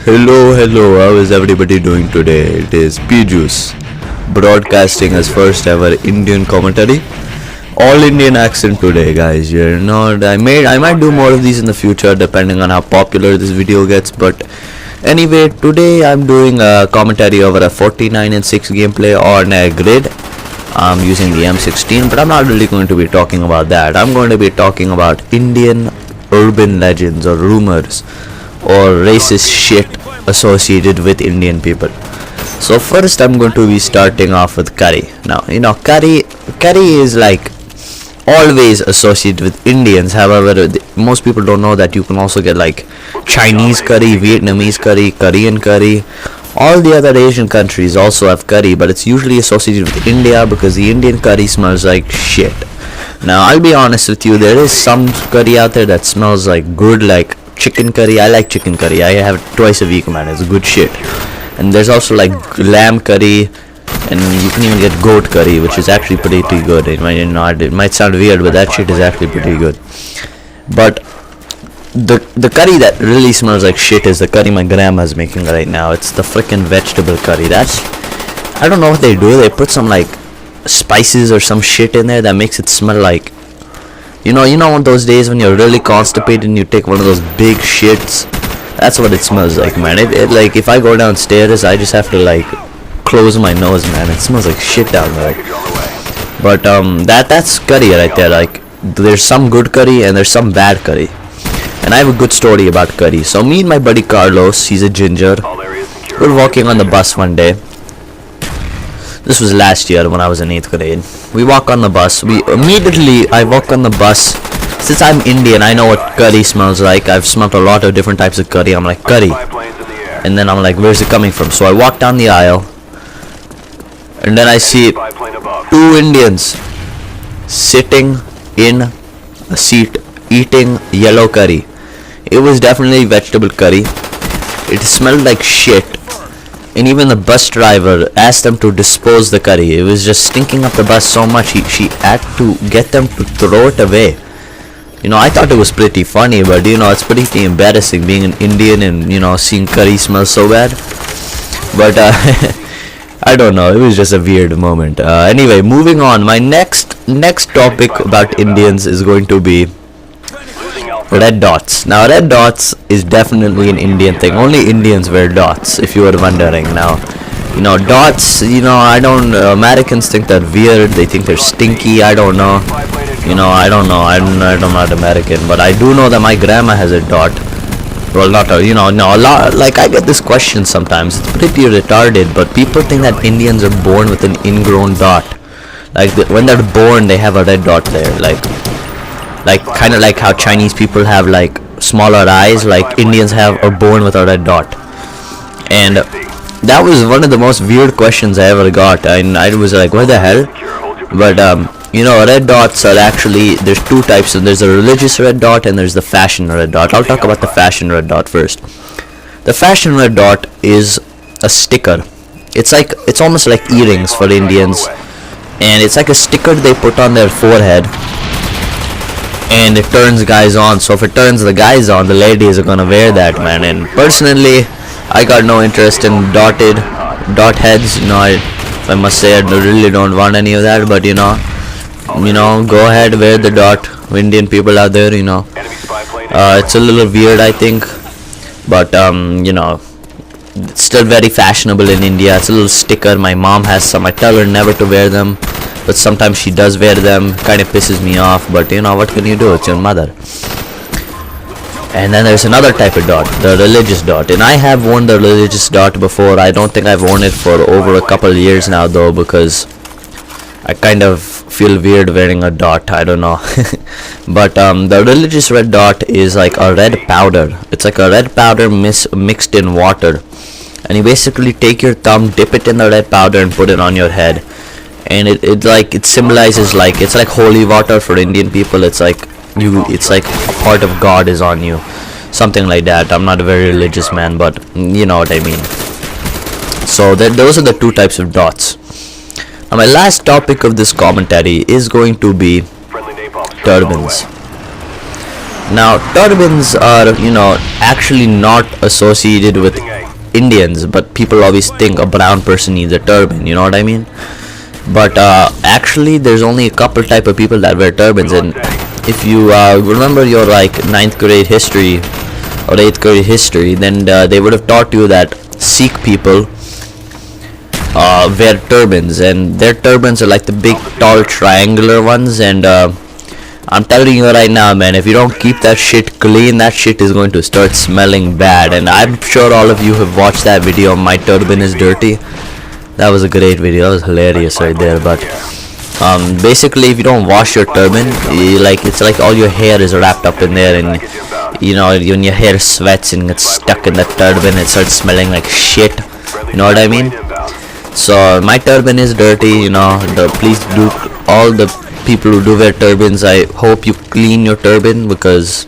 Hello, how is everybody doing today? It is P-Juice, broadcasting his first ever Indian commentary. All Indian accent today, guys. You know, I might do more of these in the future depending on how popular this video gets, but anyway, today I'm doing a commentary over a 49-6 gameplay on a grid. I'm using the M16, but I'm not really going to be talking about that. I'm going to be talking about Indian urban legends or rumors or racist shit associated with Indian people. So first I'm going to be starting off with curry. Now, you know, curry is like always associated with Indians. However, most people don't know that you can also get like Chinese curry, Vietnamese curry, Korean curry. All the other Asian countries also have curry, but it's usually associated with India because the Indian curry smells like shit. Now, I'll be honest with you, there is some curry out there that smells like good, like chicken curry. I like chicken curry. I have it twice a week, man. It's good shit. And there's also like lamb curry, and you can even get goat curry, which is actually pretty good. It might sound weird, but that shit is actually pretty good. But the curry that really smells like shit is the curry my grandma's making right now. It's the freaking vegetable curry. I don't know what they do. They put some like spices or some shit in there that makes it smell like, you know on those days when you're really constipated and you take one of those big shits. That's what it smells like, man. It like, if I go downstairs, I just have to like close my nose, man. It smells like shit down there. But that's curry right there. Like, there's some good curry and there's some bad curry. And I have a good story about curry. So me and my buddy Carlos, he's a ginger, we're walking on the bus one day. This was last year when I was in 8th grade. We walk on the bus. I walk on the bus. Since I'm Indian, I know what curry smells like. I've smelled a lot of different types of curry. I'm like, curry. And then I'm like, where's it coming from? So I walk down the aisle. And then I see 2 Indians sitting in a seat eating yellow curry. It was definitely vegetable curry. It smelled like shit. And even the bus driver asked them to dispose the curry. It was just stinking up the bus so much, she had to get them to throw it away. You know, I thought it was pretty funny, but you know, it's pretty embarrassing being an Indian and, you know, seeing curry smell so bad. But I don't know, it was just a weird moment. Anyway, moving on. My next topic about Indians is going to be red dots. Now, red dots is definitely an Indian thing. Only Indians wear dots, if you were wondering. Now, you know, dots, you know, Americans think they're weird. They think they're stinky. I don't know. You know, I don't know. I'm not American, but I do know that my grandma has a dot. Well, not a, you know, no, a lot. Like, I get this question sometimes. It's pretty retarded, but people think that Indians are born with an ingrown dot. Like, when they're born, they have a red dot there. Like kind of like how Chinese people have like smaller eyes, like Indians are born with a red dot. And that was one of the most weird questions I ever got, and I was like, what the hell? But you know, red dots are actually, there's 2 types, and there's a religious red dot and there's the fashion red dot. I'll talk about the fashion red dot first. The fashion red dot is a sticker. It's almost like earrings for Indians, and it's like a sticker they put on their forehead. And it turns guys on. So if it turns the guys on, the ladies are gonna wear that, man. And personally, I got no interest in dot heads. You know, if I must say, I really don't want any of that. But you know, go ahead, wear the dot. Indian people out there, you know, it's a little weird, I think, but you know, it's still very fashionable in India. It's a little sticker. My mom has some. I tell her never to wear them, but sometimes she does wear them. Kind of pisses me off, but you know, what can you do? It's your mother. And then there's another type of dot, the religious dot. And I have worn the religious dot before. I don't think I've worn it for over a couple of years now, though, because I kind of feel weird wearing a dot. I don't know. But the religious red dot is like a red powder. It's like a red powder mixed in water. And you basically take your thumb, dip it in the red powder, and put it on your head. And it symbolizes, like, it's like holy water for Indian people. It's like a part of God is on you, something like that. I'm not a very religious man, but you know what I mean. So those are the 2 types of dots. Now my last topic of this commentary is going to be turbans. Now turbans are, actually not associated with Indians, but people always think a brown person needs a turban, you know what I mean? But actually there's only a couple type of people that wear turbans, and if you remember your like 9th grade history or 8th grade history, then they would have taught you that Sikh people wear turbans, and their turbans are like the big tall triangular ones, and I'm telling you right now, man, if you don't keep that shit clean, that shit is going to start smelling bad. And I'm sure all of you have watched that video, My Turban is Dirty. That was a great video, that was hilarious right there. But basically, if you don't wash your turban, it's like all your hair is wrapped up in there, and when your hair sweats and gets stuck in that turban, it starts smelling like shit, you know what I mean? So my turban is dirty, please do, all the people who do wear turbans, I hope you clean your turban, because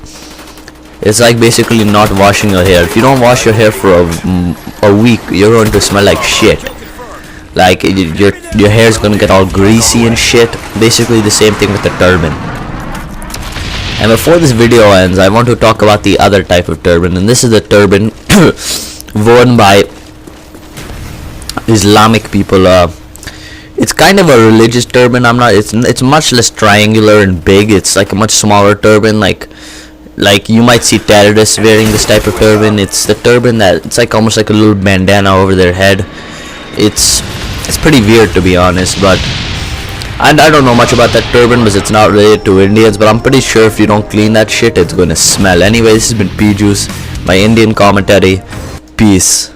it's like basically not washing your hair. If you don't wash your hair for a week, you're going to smell like shit. Like your hair is gonna get all greasy and shit. Basically the same thing with the turban. And before this video ends, I want to talk about the other type of turban, and this is the turban worn by Islamic people. It's kind of a religious turban. It's much less triangular and big. It's like a much smaller turban. Like you might see terrorists wearing this type of turban. It's the turban that it's like almost like a little bandana over their head. It's pretty weird, to be honest, but I don't know much about that turban because it's not related to Indians, but I'm pretty sure if you don't clean that shit, it's gonna smell. Anyway, this has been P Juice, my Indian commentary. Peace.